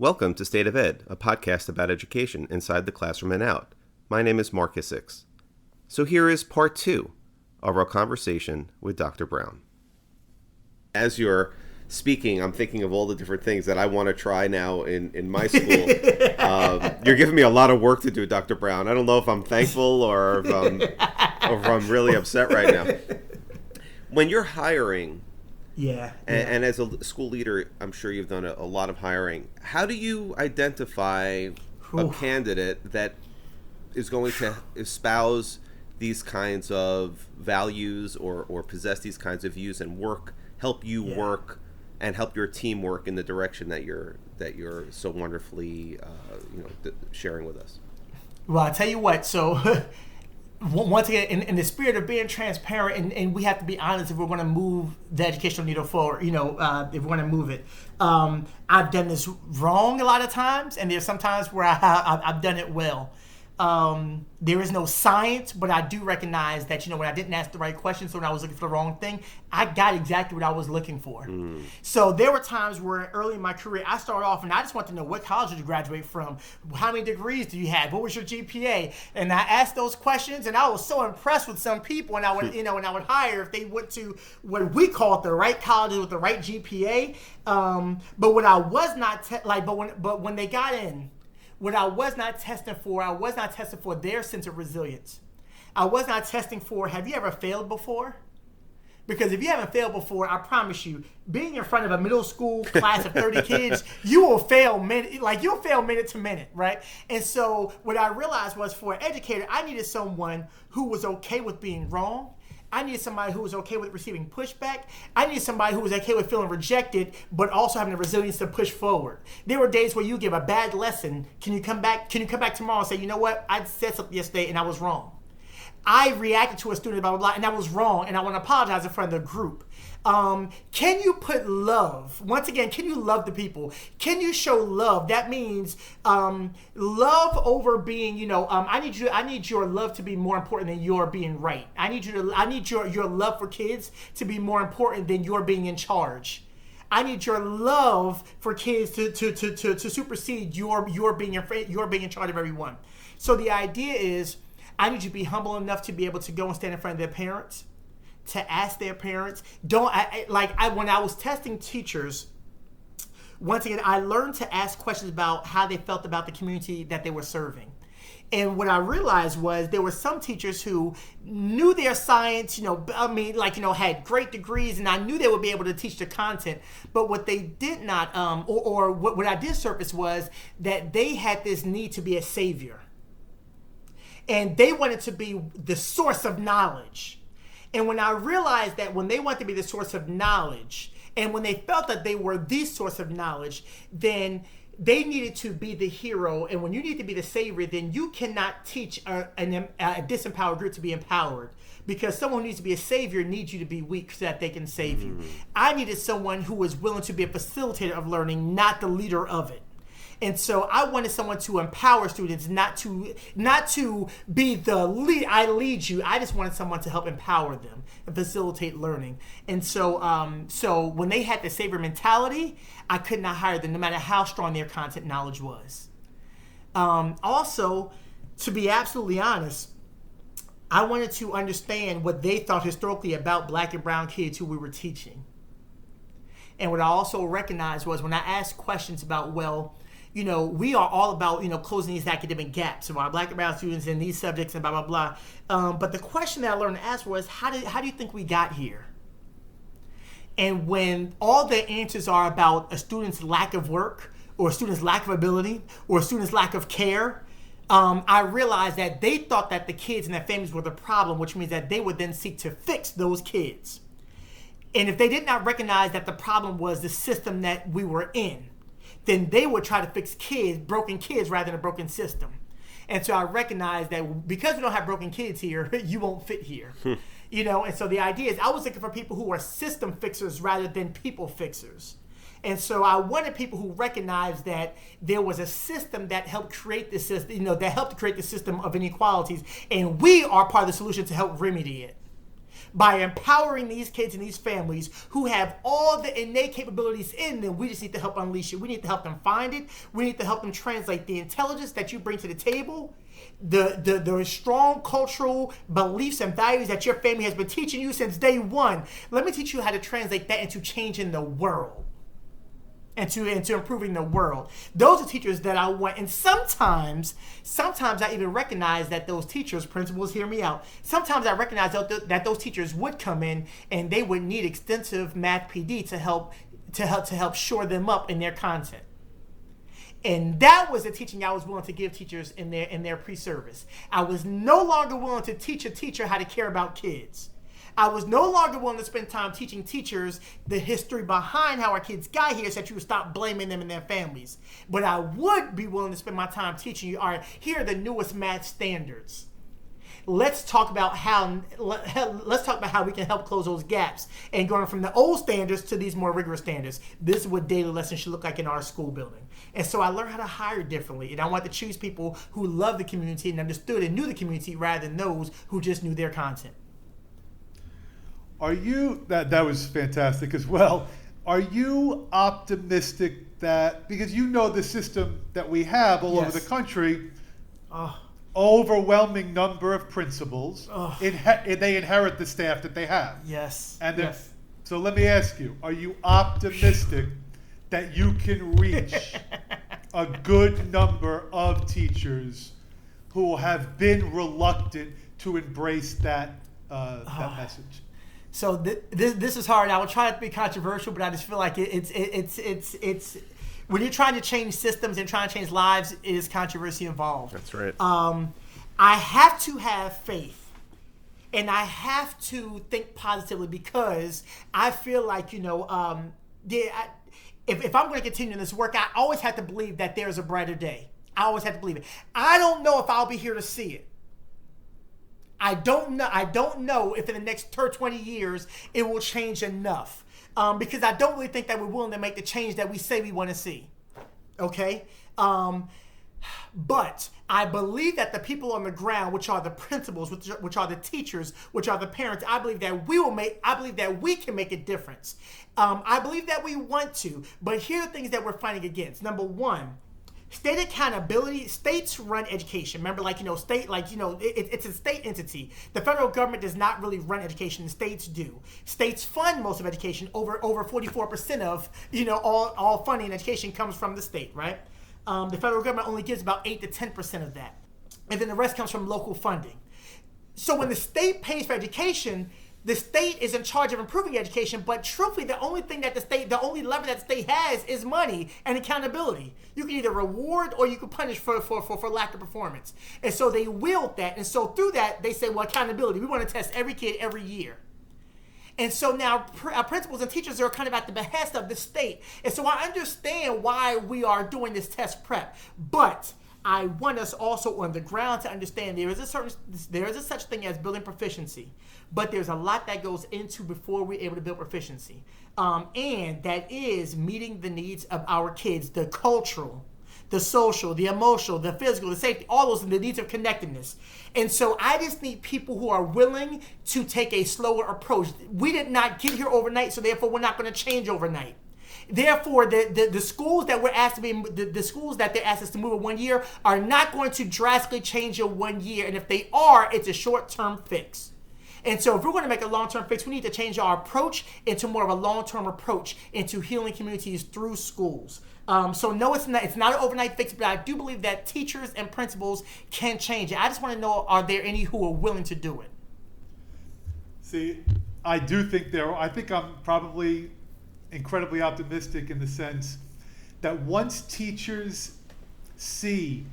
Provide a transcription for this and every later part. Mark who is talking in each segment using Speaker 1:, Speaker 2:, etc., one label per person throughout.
Speaker 1: Welcome to State of Ed, a podcast about education inside the classroom and out. My name is Marc. So here is part 2 of our conversation with Dr. Brown. As you're speaking, I'm thinking of all the different things that I want to try now in my school. You're giving me a lot of work to do, Dr. Brown. I don't know if I'm thankful or if I'm really upset right now. When you're hiring, and as a school leader, I'm sure you've done a lot of hiring. How do you identify a candidate that is going to espouse these kinds of values or possess these kinds of views and help you work and help your team work in the direction that you're so wonderfully sharing with us?
Speaker 2: Well, I'll tell you what, so once again, in the spirit of being transparent, and we have to be honest if we're going to move the educational needle forward, if we're going to move it. I've done this wrong a lot of times, and there's some times where I've done it well. There is no science, but I do recognize that, when I didn't ask the right questions, so when I was looking for the wrong thing, I got exactly what I was looking for. So there were times where early in my career, I started off and I just wanted to know, what college did you graduate from? How many degrees do you have? What was your GPA? And I asked those questions, and I was so impressed with some people, and I would, and I would hire if they went to what we call the right colleges with the right GPA. But what I was not, but when they got in, what I was not testing for their sense of resilience. I was not testing for, have you ever failed before? Because if you haven't failed before, I promise you, being in front of a middle school class of 30 kids, you will fail minute to minute, right? And so what I realized was, for an educator, I needed someone who was okay with being wrong. I needed somebody who was okay with receiving pushback. I needed somebody who was okay with feeling rejected, but also having the resilience to push forward. There were days where you give a bad lesson. Can you come back tomorrow and say, you know what? I said something yesterday and I was wrong. I reacted to a student, blah, blah, blah, and I was wrong, and I want to apologize in front of the group. Can you put love? Once again, can you love the people? Can you show love? That means love over being, I need your love to be more important than your being right. I need your love for kids to be more important than your being in charge. I need your love for kids to supersede your being in charge of everyone. So the idea is, I need you to be humble enough to be able to go and stand in front of their parents, to ask their parents. When I was testing teachers, once again, I learned to ask questions about how they felt about the community that they were serving. And what I realized was there were some teachers who knew their science, had great degrees, and I knew they would be able to teach the content. But what they did not, what I did surface was that they had this need to be a savior. And they wanted to be the source of knowledge. And when I realized that when they wanted to be the source of knowledge, and when they felt that they were the source of knowledge, then they needed to be the hero. And when you need to be the savior, then you cannot teach a disempowered group to be empowered. Because someone who needs to be a savior needs you to be weak so that they can save you. I needed someone who was willing to be a facilitator of learning, not the leader of it. And so I wanted someone to empower students, not to be the lead. I lead you. I just wanted someone to help empower them and facilitate learning. And so, so when they had the savior mentality, I could not hire them, no matter how strong their content knowledge was. Also, to be absolutely honest, I wanted to understand what they thought historically about Black and brown kids who we were teaching. And what I also recognized was, when I asked questions about, we are all about, closing these academic gaps of our Black and brown students in these subjects and blah, blah, blah. But the question that I learned to ask was, how do you think we got here? And when all the answers are about a student's lack of work, or a student's lack of ability, or a student's lack of care, I realized that they thought that the kids and their families were the problem, which means that they would then seek to fix those kids. And if they did not recognize that the problem was the system that we were in, then they would try to fix broken kids rather than a broken system. And so I recognized that because we don't have broken kids here, you won't fit here. And so the idea is, I was looking for people who are system fixers rather than people fixers. And so I wanted people who recognized that there was a system that helped create this system, that helped create the system of inequalities, and we are part of the solution to help remedy it. By empowering these kids and these families who have all the innate capabilities in them, we just need to help unleash it. We need to help them find it. We need to help them translate the intelligence that you bring to the table, the strong cultural beliefs and values that your family has been teaching you since day one. Let me teach you how to translate that into changing the world. And to improving the world. Those are teachers that I want. And sometimes I even recognize that those teachers, principals, hear me out. Sometimes I recognize that those teachers would come in and they would need extensive math PD to help shore them up in their content. And that was the teaching I was willing to give teachers in their pre-service. I was no longer willing to teach a teacher how to care about kids. I was no longer willing to spend time teaching teachers the history behind how our kids got here so that you would stop blaming them and their families. But I would be willing to spend my time teaching you, all right, here are the newest math standards. Let's talk about how we can help close those gaps and going from the old standards to these more rigorous standards. This is what daily lessons should look like in our school building. And so I learned how to hire differently. And I want to choose people who love the community and understood and knew the community rather than those who just knew their content.
Speaker 3: Are you, that was fantastic as well. Are you optimistic that, because you know the system that we have all over the country, overwhelming number of principals, they inherit the staff that they have.
Speaker 2: Yes.
Speaker 3: And
Speaker 2: yes.
Speaker 3: So let me ask you, are you optimistic that you can reach a good number of teachers who have been reluctant to embrace that message?
Speaker 2: So this is hard. I will try not to be controversial, but I just feel like it's when you're trying to change systems and trying to change lives, it is controversy involved.
Speaker 1: That's right.
Speaker 2: I have to have faith, and I have to think positively because I feel like if I'm going to continue this work, I always have to believe that there's a brighter day. I always have to believe it. I don't know if I'll be here to see it. I don't know if in the next 20 years it will change enough, because I don't really think that we're willing to make the change that we say we want to see. Okay, but I believe that the people on the ground, which are the principals, which are the teachers, which are the parents, I believe that we can make a difference. I believe that we want to, but here are the things that we're fighting against. Number one. State accountability. States run education. Remember, it's a state entity. The federal government does not really run education. The states do. States fund most of education. Over 44% of all funding in education comes from the state, right? The federal government only gives about 8 to 10% of that, and then the rest comes from local funding. So when the state pays for education, the state is in charge of improving education, but truthfully, the only lever that the state has is money and accountability. You can either reward or you can punish for lack of performance. And so they wield that. And so through that, they say, well, accountability. We want to test every kid every year. And so now principals and teachers are kind of at the behest of the state. And so I understand why we are doing this test prep. But I want us also on the ground to understand there is a such thing as building proficiency, but there's a lot that goes into before we're able to build proficiency, and that is meeting the needs of our kids, the cultural, the social, the emotional, the physical, the safety, all those, the needs of connectedness. And so I just need people who are willing to take a slower approach. We did not get here overnight, so therefore we're not going to change overnight. Therefore, the schools that we're asked to be, the schools that they're asked us to move in 1 year are not going to drastically change in 1 year. And if they are, it's a short-term fix. And so if we're going to make a long-term fix, we need to change our approach into more of a long-term approach into healing communities through schools. So no, it's not an overnight fix, but I do believe that teachers and principals can change it. I just want to know, are there any who are willing to do it?
Speaker 3: See, I do think I think I'm probably incredibly optimistic in the sense that once teachers see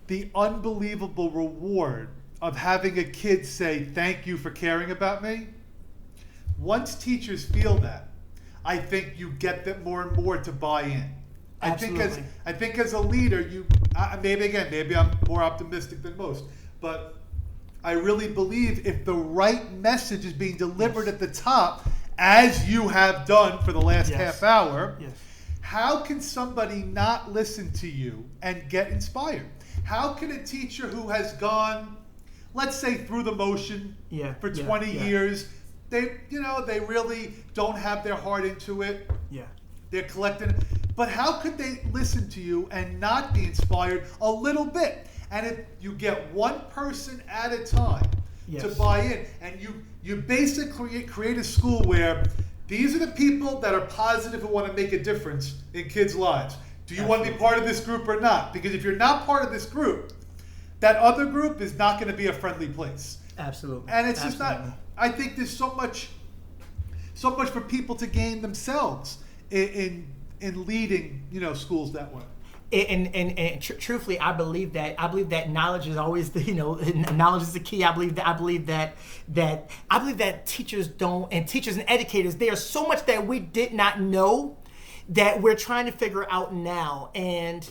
Speaker 3: the unbelievable reward of having a kid say, thank you for caring about me, once teachers feel that, I think you get them more and more to buy in.
Speaker 2: Absolutely.
Speaker 3: I think as a leader, maybe I'm more optimistic than most, but I really believe if the right message is being delivered at the top, as you have done for the last half hour, how can somebody not listen to you and get inspired? How can a teacher who has gone, let's say, through the motion for 20 years, they really don't have their heart into it.
Speaker 2: Yeah.
Speaker 3: They're collecting. But how could they listen to you and not be inspired a little bit? And if you get one person at a time to buy in, and you basically create a school where these are the people that are positive and want to make a difference in kids' lives. Do you want to be part of this group or not? Because if you're not part of this group, that other group is not going to be a friendly place.
Speaker 2: Absolutely.
Speaker 3: And it's just not. I think there's so much for people to gain themselves in leading, schools that way.
Speaker 2: And truthfully, I believe that knowledge is always knowledge is the key. I believe that teachers and educators, there's so much that we did not know that we're trying to figure out now. And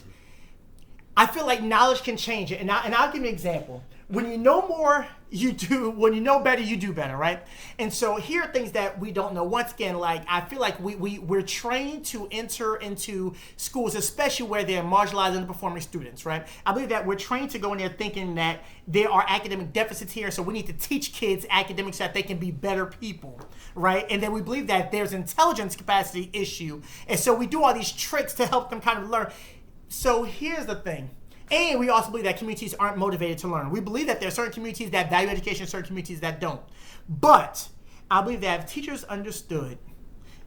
Speaker 2: I feel like knowledge can change it. And I'll give you an example. When you know more, you do. When you know better, you do better, right? And so here are things that we don't know. Once again, like I feel like we're trained to enter into schools, especially where they're marginalized and underperforming students, right? I believe that we're trained to go in there thinking that there are academic deficits here, so we need to teach kids academics so that they can be better people, right? And then we believe that there's intelligence capacity issue, and so we do all these tricks to help them kind of learn. So here's the thing. And we also believe that communities aren't motivated to learn. We believe that there are certain communities that value education and certain communities that don't. But I believe that if teachers understood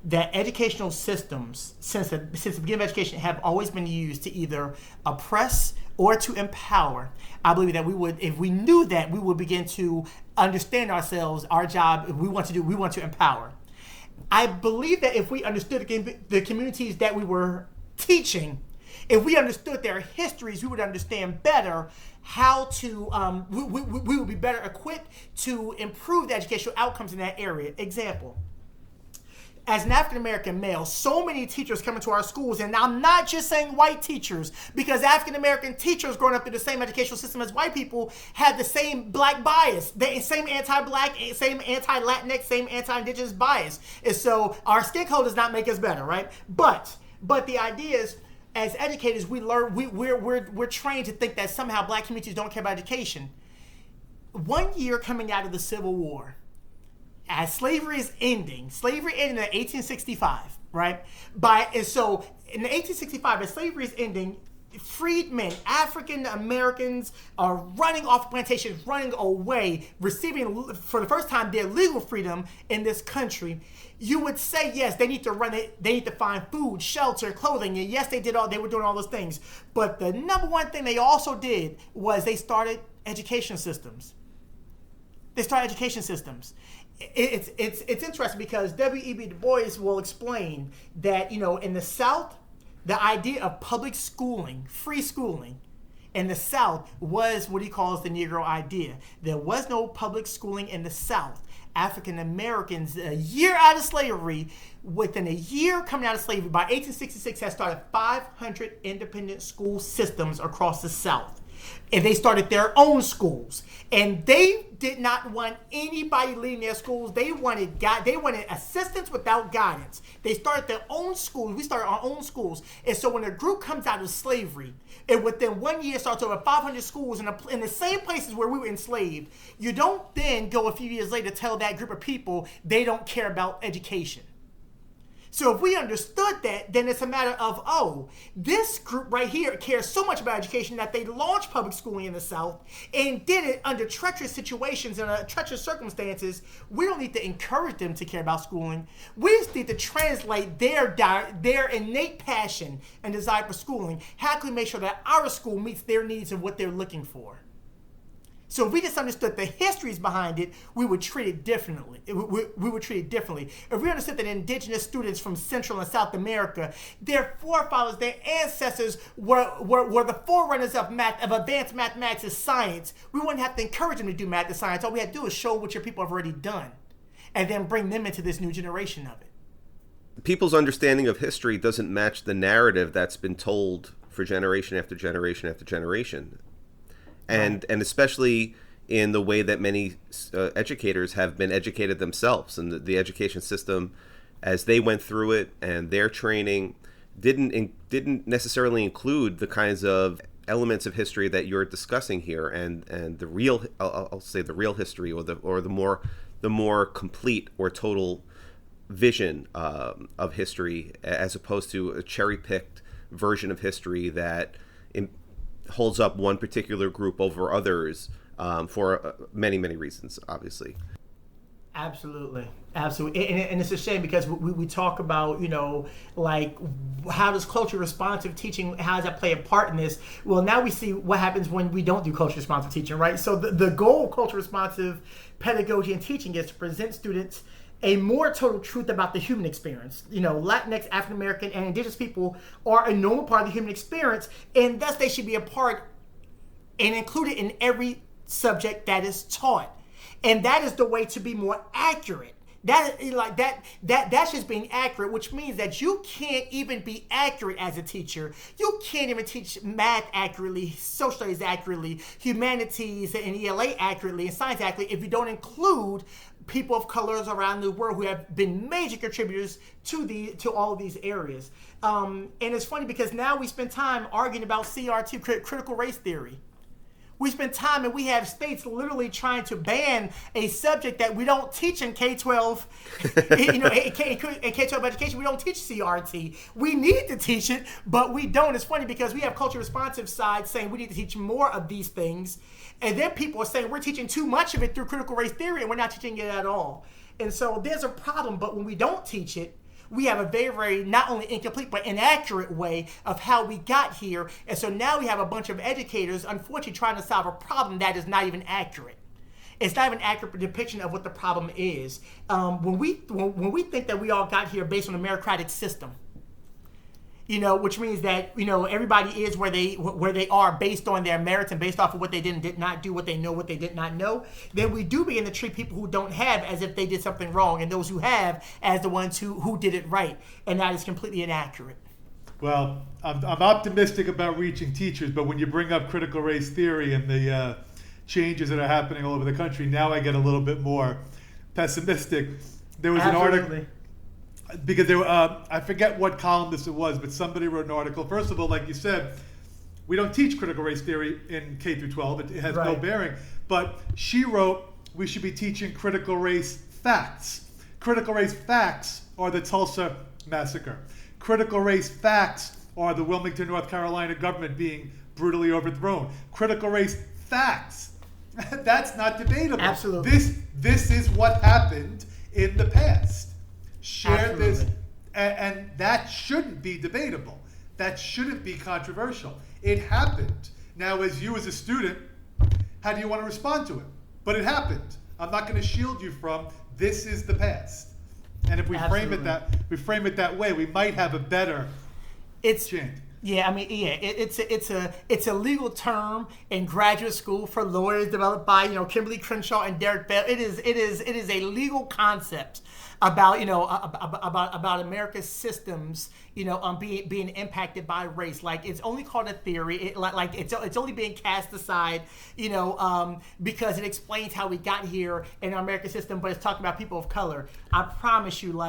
Speaker 2: that educational systems, since the beginning of education, have always been used to either oppress or to empower, I believe that we would, if we knew that, we would begin to understand ourselves, our job, we want to empower. I believe that if we understood the communities that we were teaching, if we understood their histories, we would understand better how to, we would be better equipped to improve the educational outcomes in that area. Example, as an African-American male, so many teachers come into our schools, and I'm not just saying white teachers, because African-American teachers growing up through the same educational system as white people have the same black bias, the same anti-black, same anti-Latinx, same anti-indigenous bias. And so our skin color does not make us better, right? But the idea is, as educators, we learn we're trained to think that somehow black communities don't care about education. 1 year coming out of the Civil War, as slavery ended in 1865, right? So in 1865, as slavery is ending, freedmen, African Americans are running off plantations, running away, receiving for the first time their legal freedom in this country. You would say, yes, they need to run it. They need to find food, shelter, clothing. And yes, they were doing all those things. But the number one thing they also did was they started education systems. It's interesting because W.E.B. Du Bois will explain that, in the South, the idea of public schooling, free schooling, in the South was what he calls the Negro idea. There was no public schooling in the South. African Americans, a year out of slavery, within a year coming out of slavery, by 1866, had started 500 independent school systems across the South. And they started their own schools. And they did not want anybody leading their schools. They wanted assistance without guidance. They started their own schools. We started our own schools. And so when a group comes out of slavery, and within 1 year starts over 500 schools in the same places where we were enslaved, you don't then go a few years later tell that group of people they don't care about education. So if we understood that, then it's a matter of, this group right here cares so much about education that they launched public schooling in the South and did it under treacherous situations and treacherous circumstances. We don't need to encourage them to care about schooling. We just need to translate their innate passion and desire for schooling. How can we make sure that our school meets their needs and what they're looking for? So if we just understood the histories behind it, we would treat it differently. We would treat it differently. If we understood that indigenous students from Central and South America, their forefathers, their ancestors were the forerunners of advanced mathematics and science, we wouldn't have to encourage them to do math and science. All we have to do is show what your people have already done and then bring them into this new generation of it.
Speaker 1: People's understanding of history doesn't match the narrative that's been told for generation after generation after generation. And especially in the way that many educators have been educated themselves, and the education system, as they went through it and their training, didn't necessarily include the kinds of elements of history that you're discussing here, and the real, I'll say the real history, or the more the more complete or total vision of history, as opposed to a cherry-picked version of history that holds up one particular group over others for many, many reasons, obviously.
Speaker 2: Absolutely. And it's a shame because we talk about, like, how does culture responsive teaching, how does that play a part in this? Well, now we see what happens when we don't do culture responsive teaching, right? So the goal of culture responsive pedagogy and teaching is to present students a more total truth about the human experience. Latinx, African American, and Indigenous people are a normal part of the human experience, and thus they should be a part and included in every subject that is taught. And that is the way to be more accurate. That's just being accurate, which means that you can't even be accurate as a teacher. You can't even teach math accurately, social studies accurately, humanities and ELA accurately, and science accurately if you don't include people of colors around the world who have been major contributors to all of these areas. And it's funny because now we spend time arguing about CRT, critical race theory. We spend time and we have states literally trying to ban a subject that we don't teach in K-12, in K-12 education. We don't teach CRT. We need to teach it, but we don't. It's funny because we have culture responsive sides saying we need to teach more of these things. And then people are saying we're teaching too much of it through critical race theory and we're not teaching it at all. And so there's a problem, but when we don't teach it, we have a very, very not only incomplete but inaccurate way of how we got here. And so now we have a bunch of educators, unfortunately, trying to solve a problem that is not even accurate. It's not even an accurate depiction of what the problem is. When we think that we all got here based on a meritocratic system, which means that everybody is where they are based on their merits and based off of what they did not do, what they know, what they did not know, then we do begin to treat people who don't have as if they did something wrong, and those who have as the ones who did it right, and that is completely inaccurate.
Speaker 3: Well, I'm optimistic about reaching teachers, but when you bring up critical race theory and the changes that are happening all over the country, now I get a little bit more pessimistic. There was
Speaker 2: Absolutely.
Speaker 3: an article. Because I forget what columnist it was, but somebody wrote an article. First of all, like you said, we don't teach critical race theory in K through 12. It has no bearing. But she wrote we should be teaching critical race facts. Critical race facts are the Tulsa massacre. Critical race facts are the Wilmington, North Carolina government being brutally overthrown. Critical race facts. That's not debatable.
Speaker 2: Absolutely.
Speaker 3: This is what happened in the past. Share
Speaker 2: Absolutely.
Speaker 3: this, and that shouldn't be debatable. That shouldn't be controversial. It happened. Now, as a student, how do you want to respond to it? But it happened. I'm not going to shield you from this is the past. And if we frame it that way, we might have a better chance.
Speaker 2: Yeah, I mean, it's a legal term in graduate school for lawyers developed by Kimberly Crenshaw and Derek Bell. It is a legal concept about about America's systems being impacted by race. Like, it's only called a theory. It's only being cast aside because it explains how we got here in our American system, but it's talking about people of color. I promise you,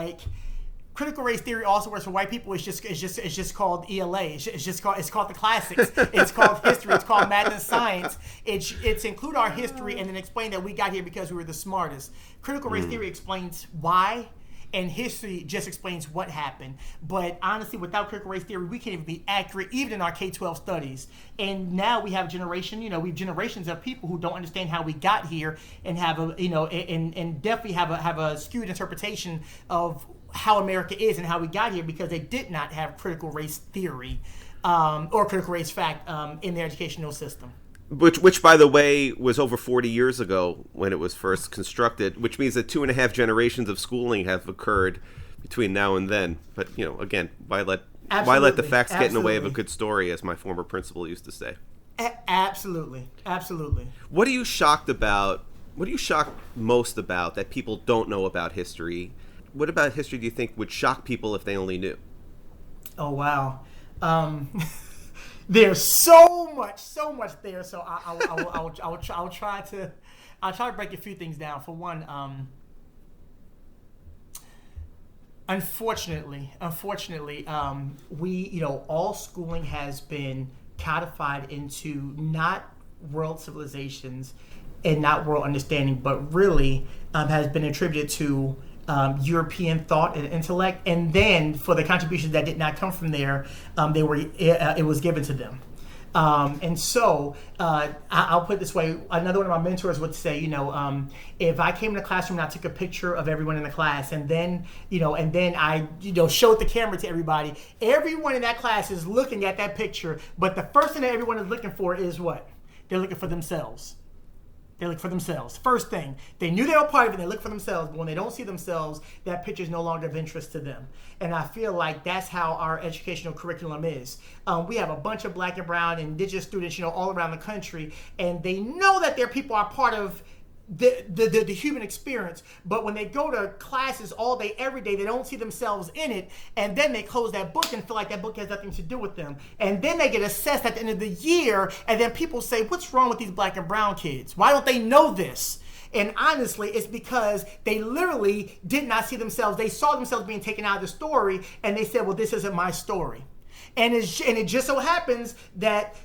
Speaker 2: critical race theory also works for white people. It's just called ELA. It's called the classics. It's called history. It's called math and science. It's include our history and then explain that we got here because we were the smartest. Critical race theory explains why, and history just explains what happened. But honestly, without critical race theory, we can't even be accurate even in our K-12 studies. And now we have we have generations of people who don't understand how we got here and have and definitely have a skewed interpretation of how America is and how we got here because they did not have critical race theory or critical race fact in their educational system.
Speaker 1: Which, by the way, was over 40 years ago when it was first constructed, which means that 2.5 generations of schooling have occurred between now and then. But, again, why let the facts get in the way of a good story, as my former principal used to say.
Speaker 2: Absolutely.
Speaker 1: What are you shocked about? What are you shocked most about that people don't know about history? What about history do you think would shock people if they only knew?
Speaker 2: Oh, wow. There's so much there. So I'll try to break a few things down. For one, unfortunately, we all schooling has been codified into not world civilizations and not world understanding, but really has been attributed to European thought and intellect. And then for the contributions that did not come from there, it was given to them. And so I'll put it this way. Another one of my mentors would say, if I came in the classroom and I took a picture of everyone in the class, and then I showed the camera to everybody, everyone in that class is looking at that picture, but the first thing that everyone is looking for is what? They're looking for themselves. They look for themselves. First thing, they knew they were part of it, they look for themselves, but when they don't see themselves, that picture is no longer of interest to them. And I feel like that's how our educational curriculum is. We have a bunch of Black and brown and indigenous students, all around the country, and they know that their people are part of the human experience, but when they go to classes all day, every day, they don't see themselves in it, and then they close that book and feel like that book has nothing to do with them. And then they get assessed at the end of the year, and then people say, what's wrong with these Black and brown kids? Why don't they know this? And honestly, it's because they literally did not see themselves. They saw themselves being taken out of the story, and they said, well, this isn't my story. And it just so happens that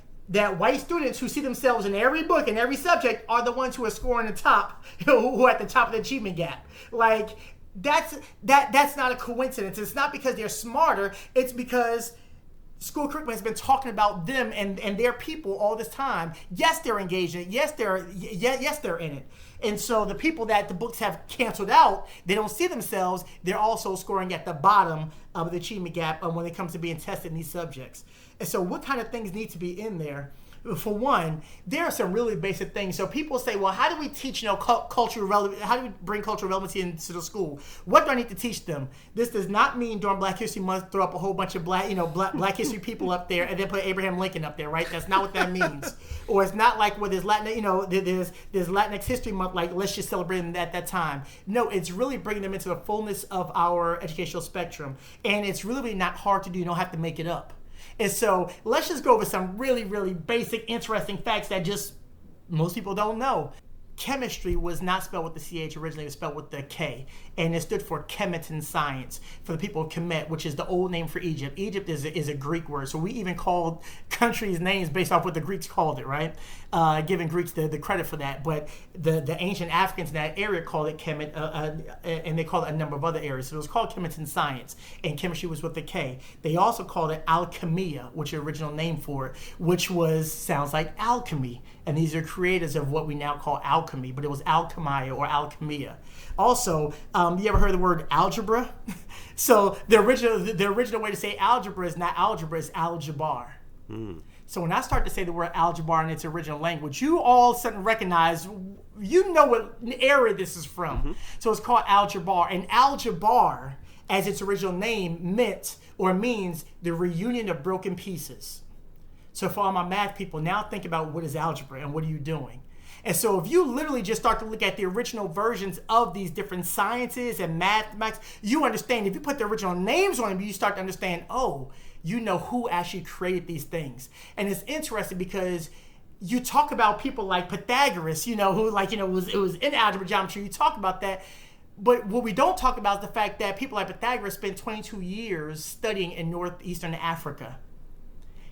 Speaker 2: white students who see themselves in every book and every subject are the ones who are scoring the top, who are at the top of the achievement gap. Like, that's not a coincidence. It's not because they're smarter. It's because school curriculum has been talking about them and their people all this time. Yes, they're engaged in it. Yes, they're in it. And so the people that the books have canceled out, they don't see themselves. They're also scoring at the bottom of the achievement gap when it comes to being tested in these subjects. And so what kind of things need to be in there? For one, there are some really basic things. So people say, well, how do we teach, cultural relevance? How do we bring cultural relevancy into the school? What do I need to teach them? This does not mean during Black History Month throw up a whole bunch of Black History people up there and then put Abraham Lincoln up there, right? That's not what that means. Or it's not like there's Latin, there's Latinx History Month, like let's just celebrate them at that time. No, it's really bringing them into the fullness of our educational spectrum, and it's really not hard to do. You don't have to make it up. And so let's just go over some really, really basic, interesting facts that just most people don't know. Chemistry was not spelled with the CH originally, it was spelled with the K. And it stood for Kemetan science, for the people of Kemet, which is the old name for Egypt. Egypt is a Greek word, so we even called countries' names based off what the Greeks called it, right? Giving Greeks the credit for that. But the ancient Africans in that area called it Kemet, and they called it a number of other areas. So it was called Kemetan science, and chemistry was with the K. They also called it alchemia, which is the original name for it, which sounds like alchemy. And these are creators of what we now call alchemy, but it was alchemia or alchemia. Also, you ever heard the word algebra? So the original way to say algebra is not algebra, it's algebra. So when I start to say the word algebra in its original language, you all of a sudden recognize, what area this is from. Mm-hmm. So it's called algebra. And algebra, as its original name, means the reunion of broken pieces. So for all my math people, now think about what is algebra and what are you doing? And so if you literally just start to look at the original versions of these different sciences and mathematics, you understand, if you put the original names on them, you start to understand, who actually created these things. And it's interesting because you talk about people like Pythagoras, who it was in algebra geometry, you talk about that. But what we don't talk about is the fact that people like Pythagoras spent 22 years studying in northeastern Africa.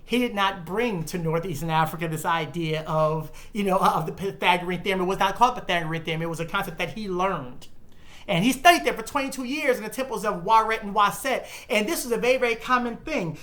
Speaker 2: He did not bring to northeastern Africa this idea of the Pythagorean theorem. It was not called Pythagorean theorem. It was a concept that he learned. And he studied there for 22 years in the temples of Waret and Waset. And this is a very, very common thing.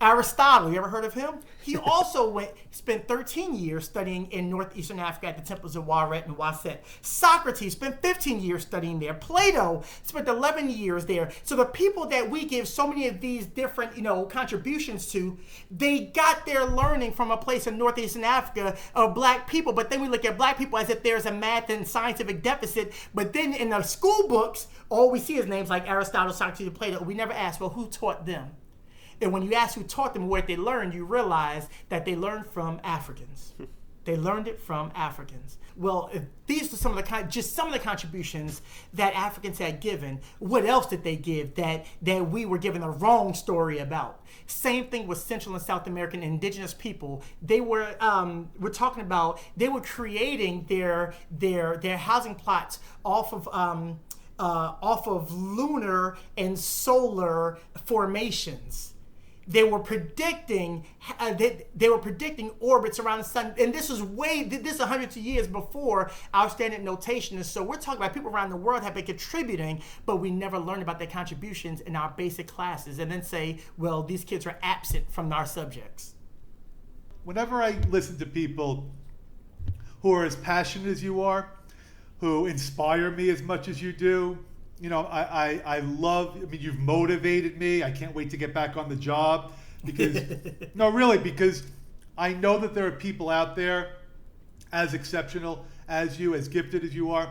Speaker 2: Aristotle, you ever heard of him? He also spent 13 years studying in northeastern Africa at the temples of Waret and Waset. Socrates spent 15 years studying there. Plato spent 11 years there. So the people that we give so many of these different, contributions to, they got their learning from a place in northeastern Africa of Black people. But then we look at Black people as if there's a math and scientific deficit. But then in the school books, all we see is names like Aristotle, Socrates, and Plato. We never ask, well, who taught them? And when you ask who taught them what they learned, you realize that they learned from Africans. They learned it from Africans. Well, if these are some of the contributions that Africans had given, what else did they give that we were given a wrong story about? Same thing with Central and South American indigenous people. They were we're talking about they were creating their housing plots off of lunar and solar formations. they were predicting they were predicting orbits around the sun, and this is hundreds of years before our standard notation. And so we're talking about people around the world have been contributing, but we never learned about their contributions in our basic classes, and then say, well, these kids are absent from our subjects.
Speaker 3: Whenever I listen to people who are as passionate as you are, who inspire me as much as you do, you know, I love, I mean, you've motivated me. I can't wait to get back on the job because, no, really, because I know that there are people out there as exceptional as you, as gifted as you are.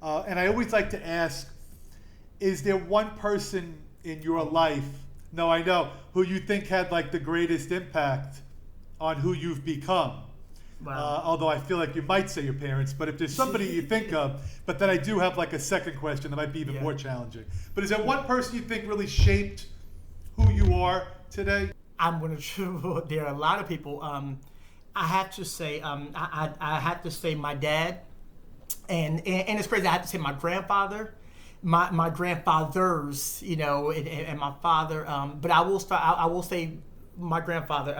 Speaker 3: And I always like to ask, is there one person in your life, no, I know, who you think had like the greatest impact on who you've become?
Speaker 2: Wow.
Speaker 3: Although I feel like you might say your parents, but if there's somebody you think of, but then I do have like a second question that might be even more challenging. But is there one person you think really shaped who you are today?
Speaker 2: I'm going to. There are a lot of people. I have to say, I have to say my dad, and it's crazy. I have to say my grandfather, my grandfathers, you know, and my father. But I will start. I will say my grandfather.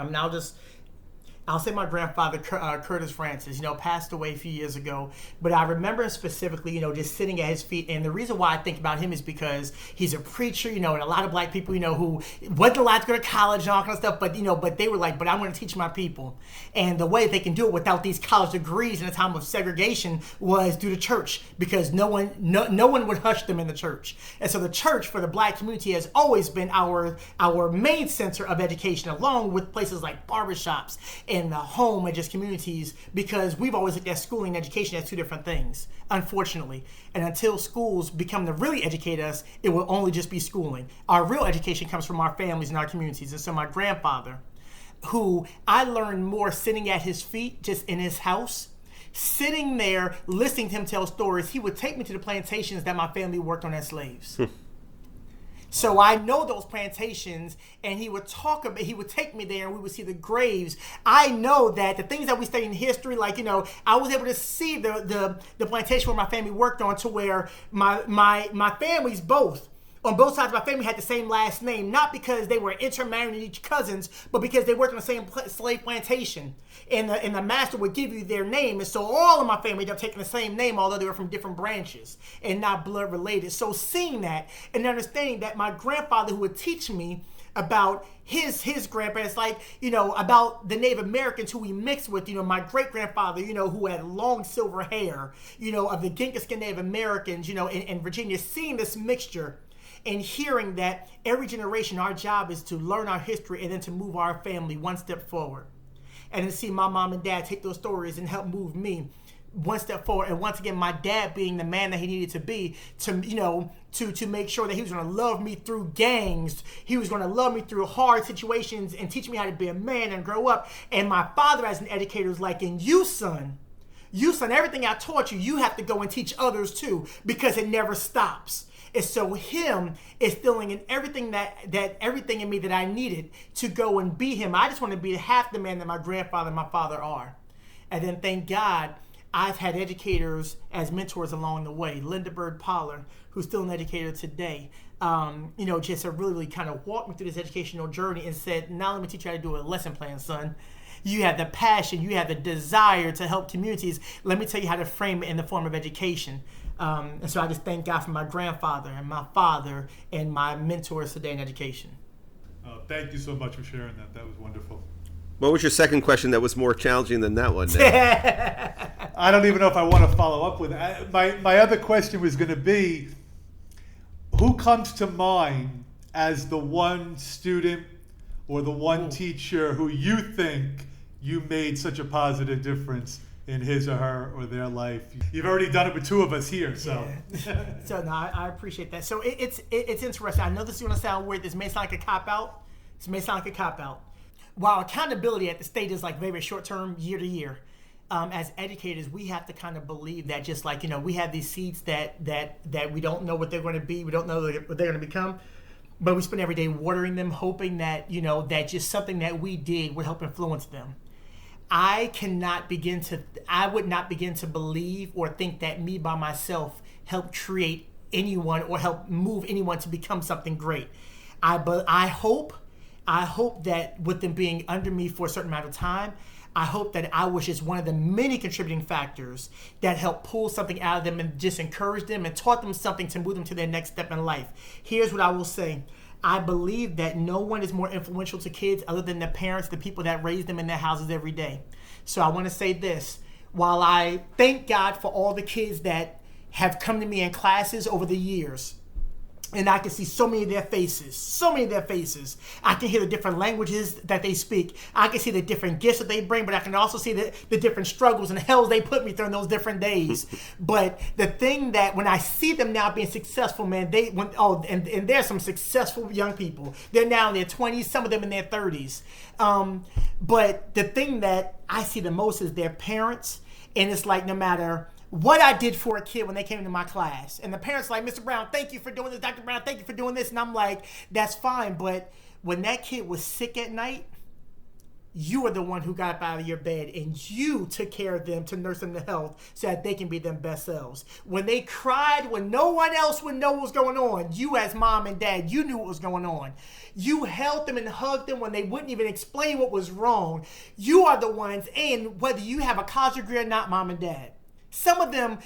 Speaker 2: I'll say my grandfather, Curtis Francis, you know, passed away a few years ago. But I remember specifically, you know, just sitting at his feet. And the reason why I think about him is because he's a preacher, you know, and a lot of black people, you know, who wasn't allowed to go to college and all kind of stuff. But, you know, but they were like, but I'm going to teach my people. And the way they can do it without these college degrees in a time of segregation was through the church, because no one would hush them in the church. And so the church for the black community has always been our main center of education, along with places like barbershops in the home and just communities, because we've always looked at schooling and education as two different things, unfortunately. And until schools become to really educate us, it will only just be schooling. Our real education comes from our families and our communities. And so my grandfather, who I learned more sitting at his feet, just in his house, sitting there, listening to him tell stories, he would take me to the plantations that my family worked on as slaves. So I know those plantations, and he would take me there, and we would see the graves. I know that the things that we study in history, like, you know, I was able to see the plantation where my family worked on, to where my families on both sides of my family had the same last name, not because they were intermarrying each cousins, but because they worked on the same slave plantation. And the master would give you their name. And so all of my family ended up taking the same name, although they were from different branches and not blood related. So seeing that and understanding that my grandfather, who would teach me about his grandparents, like, you know, about the Native Americans who he mixed with, you know, my great-grandfather, you know, who had long silver hair, you know, of the Gingiskin Native Americans, you know, in Virginia, seeing this mixture and hearing that every generation, our job is to learn our history and then to move our family one step forward. And to see my mom and dad take those stories and help move me one step forward. And once again, my dad being the man that he needed to be, to, you know, to make sure that he was going to love me through gangs. He was going to love me through hard situations and teach me how to be a man and grow up. And my father as an educator was like, and you son, everything I taught you, you have to go and teach others too, because it never stops. And so him instilling in everything everything in me that I needed to go and be him. I just want to be half the man that my grandfather and my father are. And then thank God I've had educators as mentors along the way. Linda Bird Pollard, who's still an educator today, you know, just really kind of walked me through this educational journey and said, now let me teach you how to do a lesson plan, son. You have the passion, you have the desire to help communities. Let me tell you how to frame it in the form of education. And so I just thank God for my grandfather and my father and my mentors today in education.
Speaker 3: Thank you so much for sharing that. That was wonderful.
Speaker 1: What was your second question that was more challenging than that one?
Speaker 3: I don't even know if I want to follow up with it. My other question was going to be, who comes to mind as the one student or the one teacher who you think you made such a positive difference in his or her or their life? You've already done it with two of us here, so.
Speaker 2: Yeah. So no, I appreciate that. So it's interesting. I know this is going to sound weird. This may sound like a cop-out. While accountability at the state is like very short-term, year to year, as educators, we have to kind of believe that, just like, you know, we have these seeds that we don't know what they're going to be. We don't know what they're going to become. But we spend every day watering them, hoping that, you know, that just something that we did would help influence them. I would not begin to believe or think that me by myself helped create anyone or help move anyone to become something great. I hope I hope that with them being under me for a certain amount of time, I hope that I was just one of the many contributing factors that helped pull something out of them and just encourage them and taught them something to move them to their next step in life. Here's what I will say. I believe that no one is more influential to kids other than the parents, the people that raise them in their houses every day. So I want to say this. While I thank God for all the kids that have come to me in classes over the years, and I can see so many of their faces. I can hear the different languages that they speak. I can see the different gifts that they bring, but I can also see the different struggles and hells they put me through in those different days. But the thing that when I see them now being successful, man, and there's some successful young people. They're now in their 20s, some of them in their 30s. But the thing that I see the most is their parents, and it's like no matter what I did for a kid when they came into my class. And the parents like, Mr. Brown, thank you for doing this. Dr. Brown, thank you for doing this. And I'm like, that's fine. But when that kid was sick at night, you were the one who got up out of your bed and you took care of them to nurse them to health so that they can be their best selves. When they cried, when no one else would know what was going on, you as mom and dad, you knew what was going on. You held them and hugged them when they wouldn't even explain what was wrong. You are the ones, and whether you have a college degree or not, mom and dad. Some of them,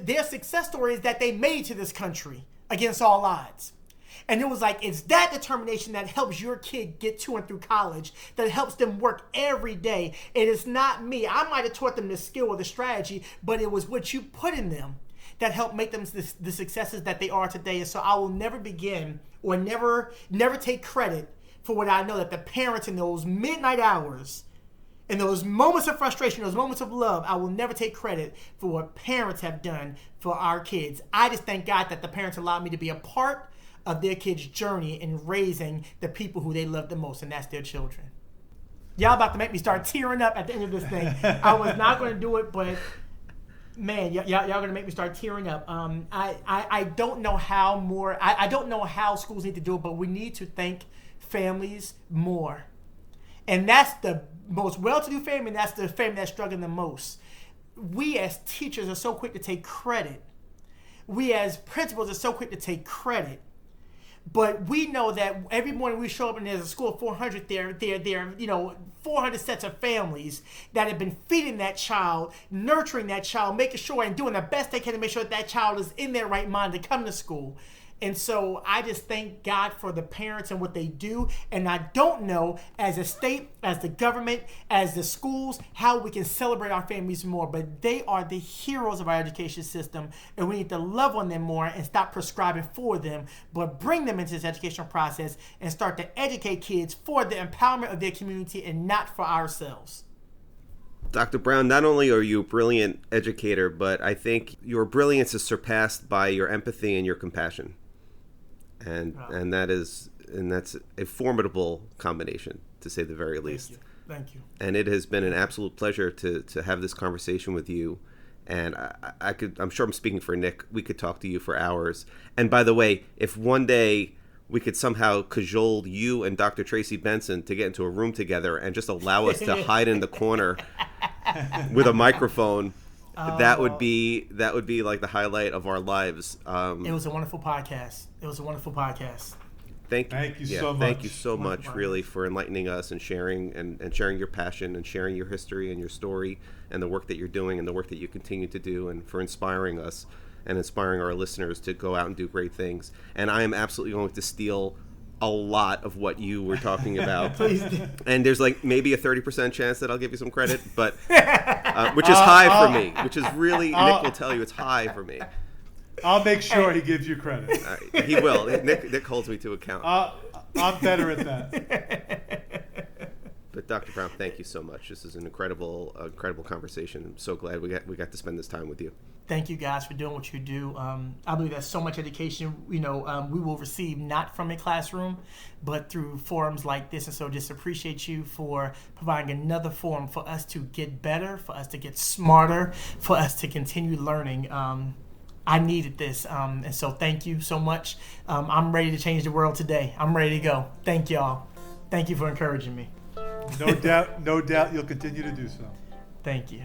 Speaker 2: their success story is that they made it to this country against all odds. And it was like, it's that determination that helps your kid get to and through college, that helps them work every day. It is not me. I might have taught them the skill or the strategy, but it was what you put in them that helped make them the successes that they are today. And so I will never begin or never take credit for what I know that the parents in those midnight hours, in those moments of frustration, those moments of love, I will never take credit for what parents have done for our kids. I just thank God that the parents allowed me to be a part of their kids' journey in raising the people who they love the most, and that's their children. Y'all about to make me start tearing up at the end of this thing. I was not going to do it, but man, y'all going to make me start tearing up. I don't know how more. I don't know how schools need to do it, but we need to thank families more. And that's the most well-to-do family, and that's the family that's struggling the most. We as teachers are so quick to take credit. We as principals are so quick to take credit. But we know that every morning we show up and there's a school of 400 there, 400 sets of families that have been feeding that child, nurturing that child, making sure and doing the best they can to make sure that child is in their right mind to come to school. And so I just thank God for the parents and what they do. And I don't know, as a state, as the government, as the schools, how we can celebrate our families more. But they are the heroes of our education system. And we need to love on them more and stop prescribing for them, but bring them into this educational process and start to educate kids for the empowerment of their community and not for ourselves.
Speaker 1: Dr. Brown, not only are you a brilliant educator, but I think your brilliance is surpassed by your empathy and your compassion. And that's a formidable combination, to say the very least.
Speaker 2: Thank you.
Speaker 1: And it has been an absolute pleasure to have this conversation with you. And I'm sure I'm speaking for Nick. We could talk to you for hours. And by the way, if one day we could somehow cajole you and Dr. Tracy Benson to get into a room together and just allow us to hide in the corner with a microphone, that would be like the highlight of our lives.
Speaker 2: It was a wonderful podcast.
Speaker 1: Thank you so much. Thank you so much, really, for enlightening us and sharing your passion and sharing your history and your story and the work that you're doing and the work that you continue to do, and for inspiring us and inspiring our listeners to go out and do great things. And I am absolutely going to steal a lot of what you were talking about.
Speaker 2: Please do.
Speaker 1: And there's like maybe a 30% chance that I'll give you some credit, but which is high for me, which is really, Nick will tell you it's high for me.
Speaker 3: I'll make sure he gives you credit.
Speaker 1: He will. Nick holds me to account.
Speaker 3: I'm better at that.
Speaker 1: But Dr. Brown, thank you so much. This is an incredible conversation. I'm so glad we got to spend this time with you.
Speaker 2: Thank you guys for doing what you do. I believe that so much education, we will receive not from a classroom, but through forums like this. And so just appreciate you for providing another forum for us to get better, for us to get smarter, for us to continue learning. I needed this. And so thank you so much. I'm ready to change the world today. I'm ready to go. Thank y'all. Thank you for encouraging me.
Speaker 3: No doubt you'll continue to do so.
Speaker 2: Thank you.